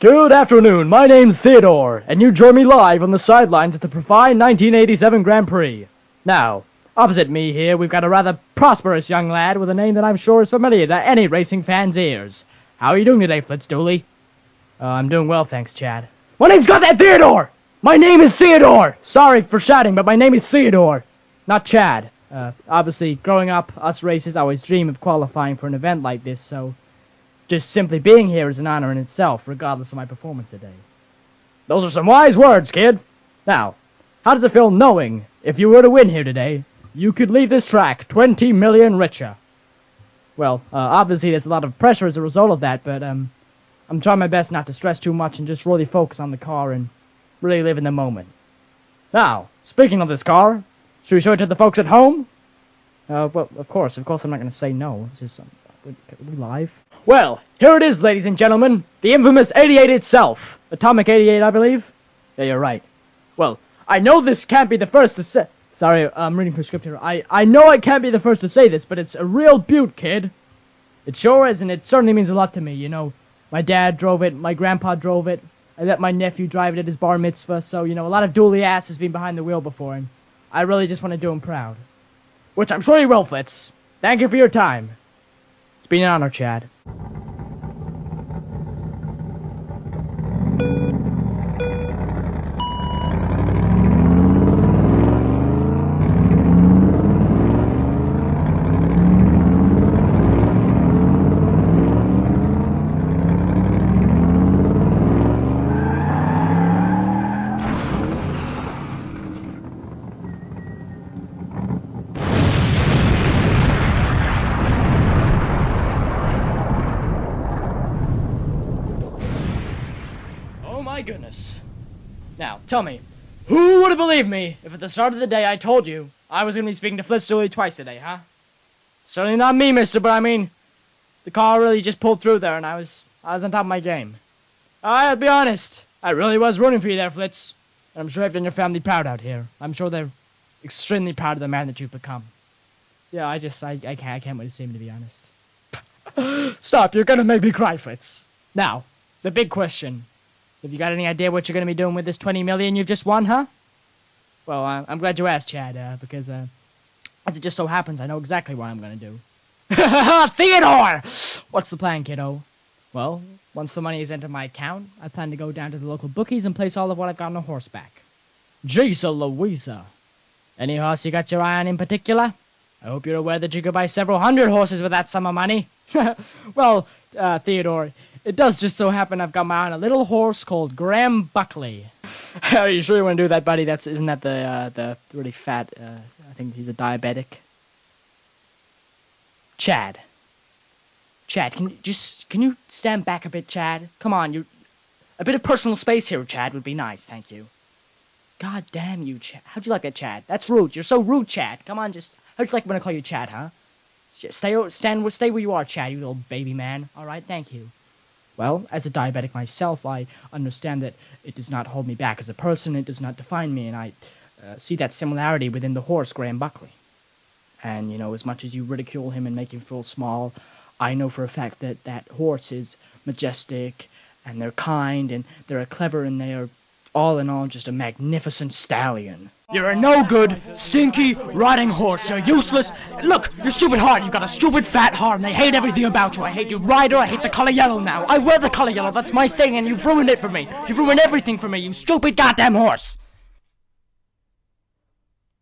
Good afternoon, my name's Theodore, and you join me live on the sidelines at the Provine 1987 Grand Prix. Now, opposite me here, we've got a rather prosperous young lad with a name that I'm sure is familiar to any racing fan's ears. How are you doing today, Flitz-Dooley? I'm doing well, thanks, Chad. My name's goddamn Theodore! My name is Theodore! Sorry for shouting, but my name is Theodore, not Chad. Obviously, growing up, us racers always dream of qualifying for an event like this, so just simply being here is an honor in itself, regardless of my performance today. Those are some wise words, kid. Now, how does it feel knowing, if you were to win here today, you could leave this track 20 million richer? Well, obviously there's a lot of pressure as a result of that, but I'm trying my best not to stress too much and just really focus on the car and really live in the moment. Now, speaking of this car, should we show it to the folks at home? Well, of course I'm not going to say no. It's just, are we live? Well, here it is, ladies and gentlemen, the infamous 88 itself. Atomic 88, I believe? Yeah, you're right. Well, I know this can't be the first to say... Sorry, I'm reading from script here. I know I can't be the first to say this, but it's a real beaut, kid. It sure is, and it certainly means a lot to me, you know. My dad drove it, my grandpa drove it, I let my nephew drive it at his bar mitzvah, so, you know, a lot of Dooley ass has been behind the wheel before, and I really just want to do him proud. Which I'm sure he will, Flitz. Thank you for your time. It's been an honor, Chad. My goodness. Now, tell me, who would have believed me if at the start of the day I told you I was going to be speaking to Flitz-Dooley twice today, huh? Certainly not me, mister, but I mean, the car really just pulled through there and I was on top of my game. I'll be honest, I really was rooting for you there, Flitz. And I'm sure I've done your family proud out here. I'm sure they're extremely proud of the man that you've become. Yeah, I can't wait to see him, to be honest. Stop, you're gonna make me cry, Flitz. Now, the big question. Have you got any idea what you're going to be doing with this 20 million you've just won, huh? Well, I'm glad you asked, Chad, because, as it just so happens, I know exactly what I'm going to do. Theodore! What's the plan, kiddo? Well, once the money is entered my account, I plan to go down to the local bookies and place all of what I've got on a horseback. Jeez Louisa. Any horse you got your eye on in particular? I hope you're aware that you could buy several hundred horses with that sum of money. Well, Theodore, it does just so happen I've got my eye on a little horse called Graham Buckley. Are you sure you want to do that, buddy? Isn't that the really fat, I think he's a diabetic? Chad, can you stand back a bit, Chad? Come on, a bit of personal space here, Chad, would be nice, thank you. God damn you, Chad. How'd you like that, Chad? That's rude. You're so rude, Chad. Come on, how'd you like when I call you Chad, huh? Stay where you are, Chad, you little baby man. Alright, thank you. Well, as a diabetic myself, I understand that it does not hold me back as a person, it does not define me, and I see that similarity within the horse, Graham Buckley. And, you know, as much as you ridicule him and make him feel small, I know for a fact that that horse is majestic, and they're kind, and they're clever, and they are all in all just a magnificent stallion. You're a no-good, stinky, rotting horse. You're useless. Look, your stupid heart. You've got a stupid fat heart, and I hate everything about you. I hate you, rider. I hate the color yellow now. I wear the color yellow. That's my thing, and you've ruined it for me. You've ruined everything for me, you stupid goddamn horse.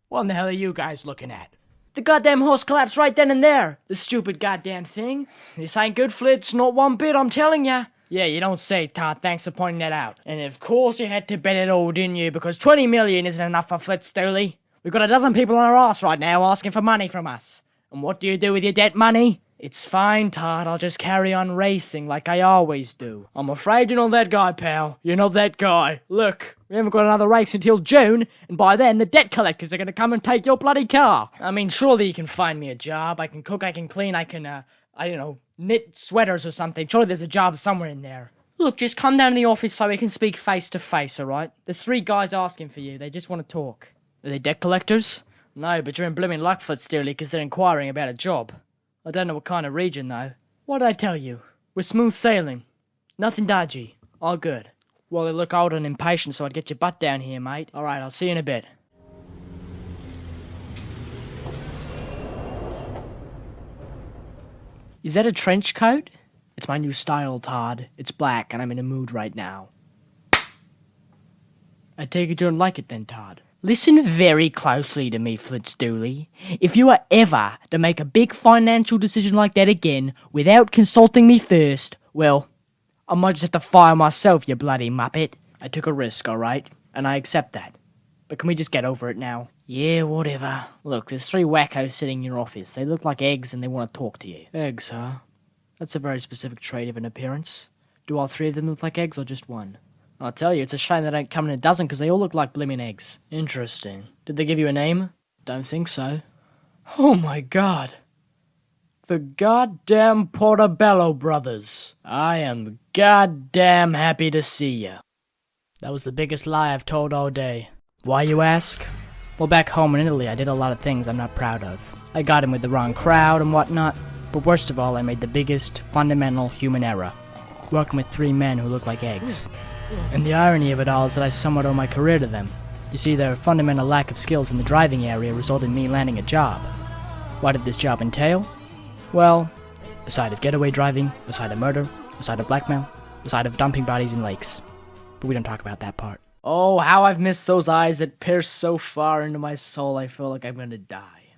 What in the hell are you guys looking at? The goddamn horse collapsed right then and there. The stupid goddamn thing. This ain't good, Flitz. Not one bit, I'm telling ya. Yeah, you don't say, Todd. Thanks for pointing that out. And of course you had to bet it all, didn't you? Because 20 million isn't enough for Flitz-Dooley. We've got a dozen people on our arse right now asking for money from us. And what do you do with your debt money? It's fine, Todd. I'll just carry on racing like I always do. I'm afraid you're not that guy, pal. You're not that guy. Look, we haven't got another race until June, and by then the debt collectors are going to come and take your bloody car. I mean, surely you can find me a job. I can cook, I can clean, I can, I don't know, knit sweaters or something. Surely there's a job somewhere in there. Look, just come down to the office so we can speak face to face, alright? There's 3 guys asking for you. They just want to talk. Are they debt collectors? No, but you're in blooming luck, Flitz-Dooley, because they're inquiring about a job. I don't know what kind of region, though. What did I tell you? We're smooth sailing. Nothing dodgy. All good. Well, they look old and impatient, so I'd get your butt down here, mate. Alright, I'll see you in a bit. Is that a trench coat? It's my new style, Todd. It's black, and I'm in a mood right now. I take it you don't like it then, Todd. Listen very closely to me, Flitz-Dooley. If you are ever to make a big financial decision like that again without consulting me first, well, I might just have to fire myself, you bloody muppet. I took a risk, alright? And I accept that. But can we just get over it now? Yeah, whatever. Look, there's 3 wackos sitting in your office. They look like eggs and they want to talk to you. Eggs, huh? That's a very specific trait of an appearance. Do all 3 of them look like eggs or just one? I'll tell you, it's a shame they don't come in a dozen because they all look like blimmin' eggs. Interesting. Did they give you a name? Don't think so. Oh my god. The goddamn Portobello brothers. I am goddamn happy to see you. That was the biggest lie I've told all day. Why, you ask? Well, back home in Italy, I did a lot of things I'm not proud of. I got in with the wrong crowd and whatnot, but worst of all, I made the biggest, fundamental human error. Working with 3 men who look like eggs. And the irony of it all is that I somewhat owe my career to them. You see, their fundamental lack of skills in the driving area resulted in me landing a job. What did this job entail? Well, a side of getaway driving, a side of murder, a side of blackmail, a side of dumping bodies in lakes. But we don't talk about that part. Oh, how I've missed those eyes that pierce so far into my soul I feel like I'm gonna die.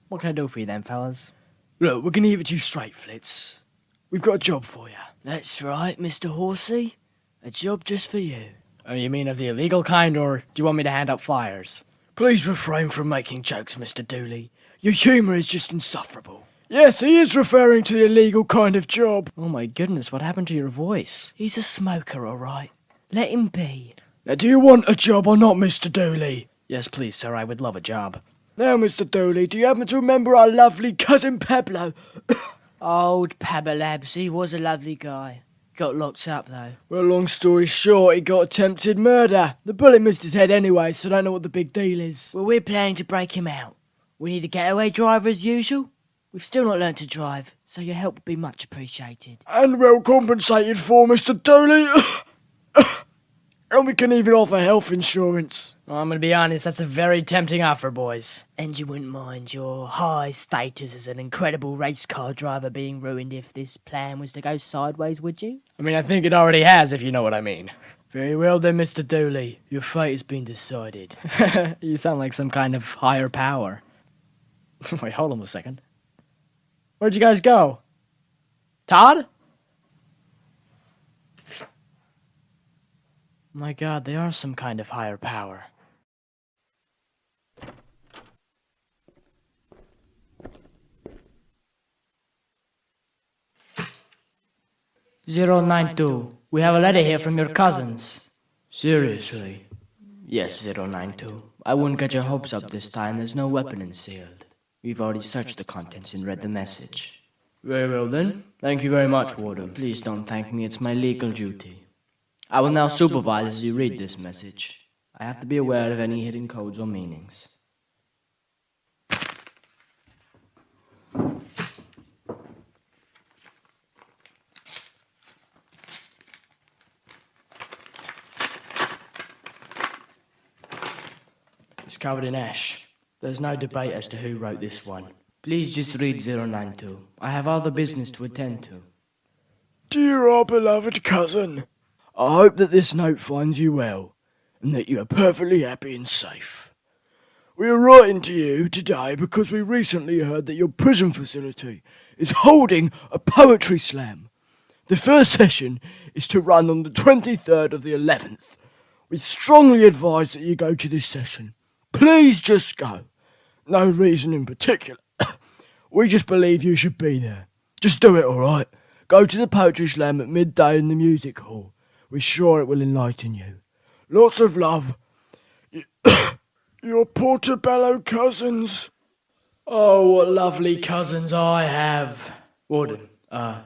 What can I do for you then, fellas? Look, we're gonna give it to you straight, Flitz. We've got a job for you. That's right, Mr. Horsey. A job just for you. Oh, you mean of the illegal kind, or do you want me to hand out flyers? Please refrain from making jokes, Mr. Dooley. Your humour is just insufferable. Yes, he is referring to the illegal kind of job. Oh my goodness, what happened to your voice? He's a smoker, alright. Let him be. Now, do you want a job or not, Mr. Dooley? Yes, please, sir, I would love a job. Now, Mr. Dooley, do you happen to remember our lovely cousin Pablo? Old Pabalabs, he was a lovely guy. Got locked up, though. Well, long story short, he got attempted murder. The bullet missed his head anyway, so I don't know what the big deal is. Well, we're planning to break him out. We need a getaway driver as usual. We've still not learned to drive, so your help would be much appreciated. And well compensated for, Mr. Dooley. And we can even offer health insurance. Well, I'm gonna be honest, that's a very tempting offer, boys. And you wouldn't mind your high status as an incredible race car driver being ruined if this plan was to go sideways, would you? I mean, I think it already has, if you know what I mean. Very well then, Mr. Dooley. Your fate has been decided. You sound like some kind of higher power. Wait, hold on a second. Where'd you guys go? Todd? My god, they are some kind of higher power. "092, we have a letter here from your cousins." Seriously? Yes, 092. I wouldn't get your hopes up this time, there's no weapon concealed. We've already searched the contents and read the message. Very well then. Thank you very much, Warden. Please don't thank me, it's my legal duty. I will now supervise as you read this message. I have to be aware of any hidden codes or meanings. It's covered in ash. There's no debate as to who wrote this one. Please just read 092. I have other business to attend to. Dear our beloved cousin, I hope that this note finds you well, and that you are perfectly happy and safe. We are writing to you today because we recently heard that your prison facility is holding a poetry slam. The first session is to run on the 23rd of the 11th. We strongly advise that you go to this session. Please just go. No reason in particular. We just believe you should be there. Just do it, alright? Go to the poetry slam at midday in the music hall. We're sure it will enlighten you. Lots of love. Your Portobello cousins. Oh, what lovely cousins I have. Warden, I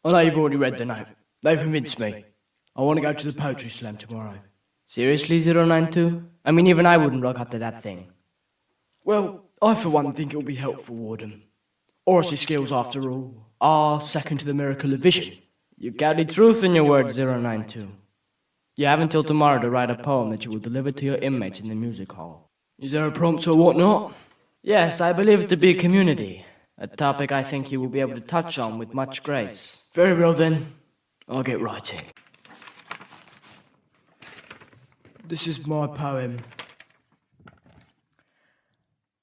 know you've already read the note. They've convinced me. I want to go to the poetry slam tomorrow. Seriously, 092? I mean, even I wouldn't rock up to that thing. Well, I for one think it'll be helpful, Warden. Oracy skills, after all, are second to the miracle of vision. You carry truth in your words, 092. You have until tomorrow to write a poem that you will deliver to your inmates in the music hall. Is there a prompt or whatnot? Yes, I believe it to be community. A topic I think you will be able to touch on with much grace. Very well then, I'll get writing. This is my poem.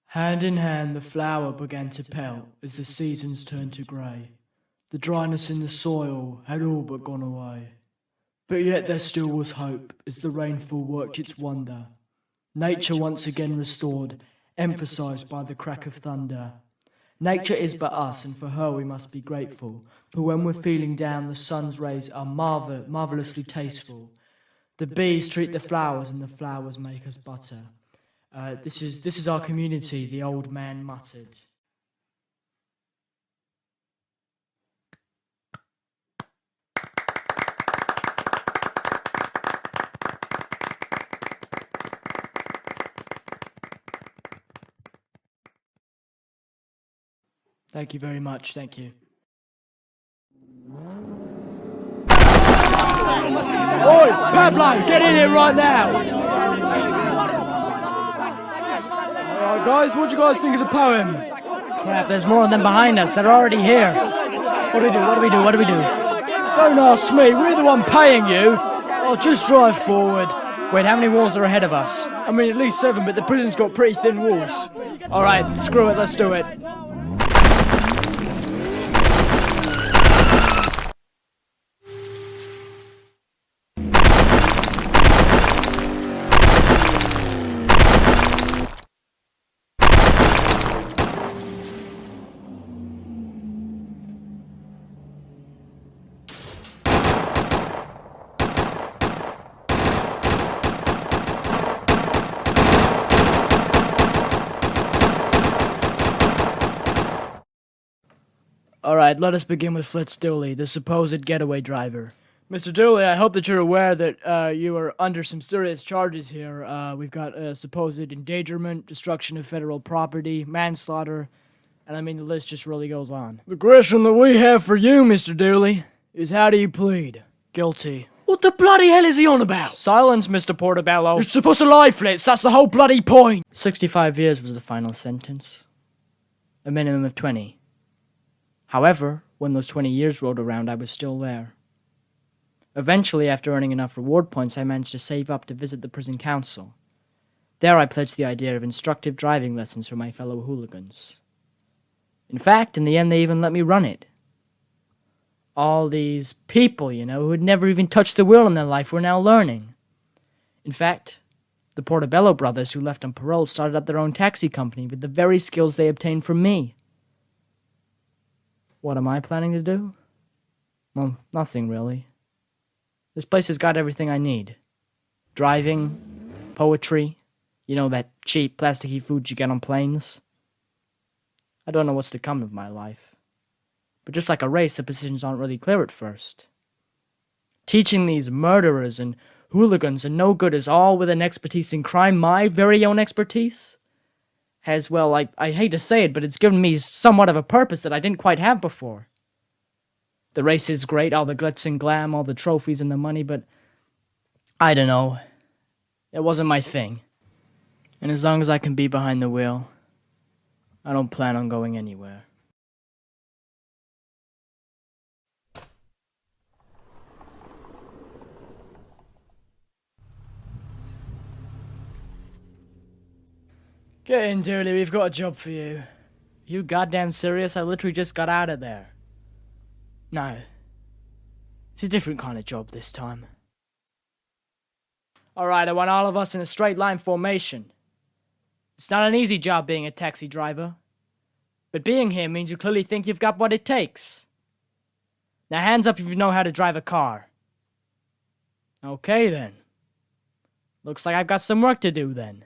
Hand in hand the flower began to pelt as the seasons turned to grey. The dryness in the soil had all but gone away. But yet there still was hope as the rainfall worked its wonder. Nature once again restored, emphasized by the crack of thunder. Nature is but us, and for her we must be grateful. For when we're feeling down, the sun's rays are marvelously tasteful. The bees treat the flowers, and the flowers make us butter. This is our community, the old man muttered. Thank you very much, thank you. Oi, Pablo, get in here right now! Alright guys, what do you guys think of the poem? Crap, there's more of them behind us. They're already here. What do we do? Don't ask me, we're the one paying you. I'll just drive forward. Wait, how many walls are ahead of us? I mean, at least 7, but the prison's got pretty thin walls. Alright, screw it, let's do it. Alright, let us begin with Fletch Dooley, the supposed getaway driver. Mr. Dooley, I hope that you're aware that you are under some serious charges here. We've got supposed endangerment, destruction of federal property, manslaughter, and I mean the list just really goes on. The question that we have for you, Mr. Dooley, is how do you plead? Guilty. What the bloody hell is he on about? Silence, Mr. Portobello. You're supposed to lie, Flitz, that's the whole bloody point! 65 years was the final sentence. A minimum of 20. However, when those 20 years rolled around, I was still there. Eventually, after earning enough reward points, I managed to save up to visit the prison council. There I pledged the idea of instructive driving lessons for my fellow hooligans. In fact, in the end, they even let me run it. All these people, who had never even touched the wheel in their life were now learning. In fact, the Portobello brothers who left on parole started up their own taxi company with the very skills they obtained from me. What am I planning to do? Well, nothing really. This place has got everything I need. Driving, poetry, that cheap plasticky food you get on planes. I don't know what's to come of my life. But just like a race, the positions aren't really clear at first. Teaching these murderers and hooligans and no-gooders all with an expertise in crime, my very own expertise, has, well, I hate to say it, but it's given me somewhat of a purpose that I didn't quite have before. The race is great, all the glitz and glam, all the trophies and the money, but I don't know. It wasn't my thing. And as long as I can be behind the wheel, I don't plan on going anywhere. Get in, Dooley, we've got a job for you. You goddamn serious? I literally just got out of there. No. It's a different kind of job this time. Alright, I want all of us in a straight line formation. It's not an easy job being a taxi driver. But being here means you clearly think you've got what it takes. Now hands up if you know how to drive a car. Okay then. Looks like I've got some work to do then.